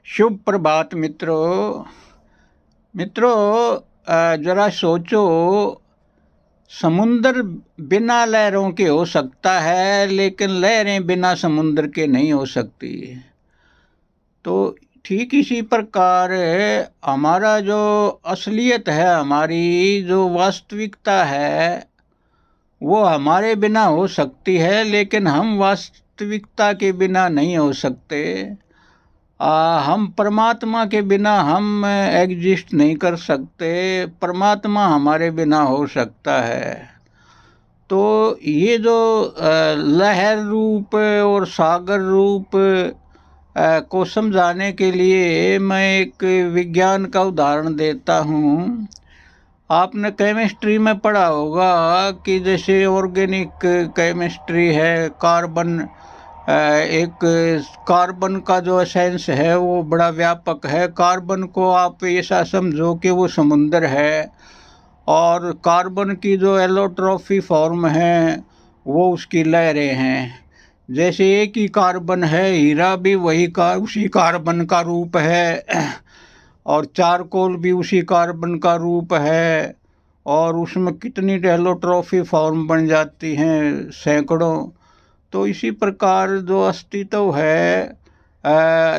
शुभ प्रभात मित्रों। जरा सोचो, समुंदर बिना लहरों के हो सकता है, लेकिन लहरें बिना समुंदर के नहीं हो सकती। तो ठीक इसी प्रकार हमारा जो असलियत है, हमारी जो वास्तविकता है, वो हमारे बिना हो सकती है, लेकिन हम वास्तविकता के बिना नहीं हो सकते। हम परमात्मा के बिना हम एग्जिस्ट नहीं कर सकते। परमात्मा हमारे बिना हो सकता है। तो ये जो लहर रूप और सागर रूप को समझाने के लिए मैं एक विज्ञान का उदाहरण देता हूँ। आपने केमिस्ट्री में पढ़ा होगा कि जैसे ऑर्गेनिक केमिस्ट्री है, एक कार्बन का जो एसेंस है वो बड़ा व्यापक है। कार्बन को आप ऐसा समझो कि वो समुंदर है, और कार्बन की जो एलोट्रॉफी फॉर्म है वो उसकी लहरें हैं। जैसे एक ही कार्बन है, हीरा भी उसी कार्बन का रूप है, और चारकोल भी उसी कार्बन का रूप है, और उसमें कितनी एलोट्रॉफी फॉर्म बन जाती हैं, सैकड़ों। तो इसी प्रकार जो अस्तित्व है,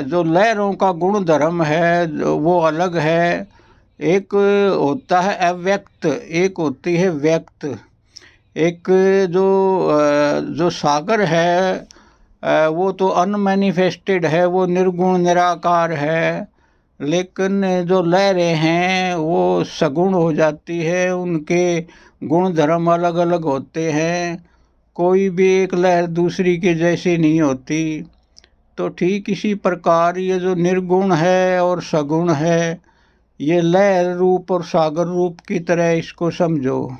जो लहरों का गुण धर्म है, वो अलग है। एक होता है अव्यक्त, एक होती है व्यक्त। एक जो सागर है, वो तो अनमैनिफेस्टेड है, वो निर्गुण निराकार है। लेकिन जो लहरें हैं वो सगुण हो जाती है, उनके गुण धर्म अलग अलग होते हैं। कोई भी एक लहर दूसरी के जैसी नहीं होती। तो ठीक इसी प्रकार ये जो निर्गुण है और सगुण है, ये लहर रूप और सागर रूप की तरह इसको समझो।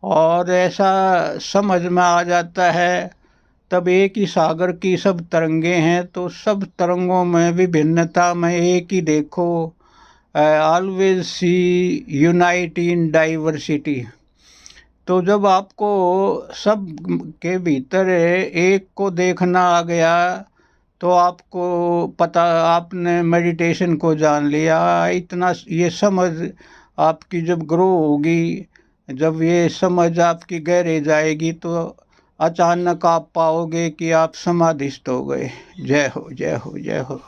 और ऐसा समझ में आ जाता है, तब एक ही सागर की सब तरंगे हैं, तो सब तरंगों में विभिन्नता में एक ही देखो। Always see unity in diversity. तो जब आपको सब के भीतर एक को देखना आ गया, तो आपको पता, आपने मेडिटेशन को जान लिया। इतना ये समझ आपकी जब ग्रो होगी, जब ये समझ आपकी गहरे जाएगी, तो अचानक आप पाओगे कि आप समाधिस्थ हो गए। जय हो, जय हो, जय हो।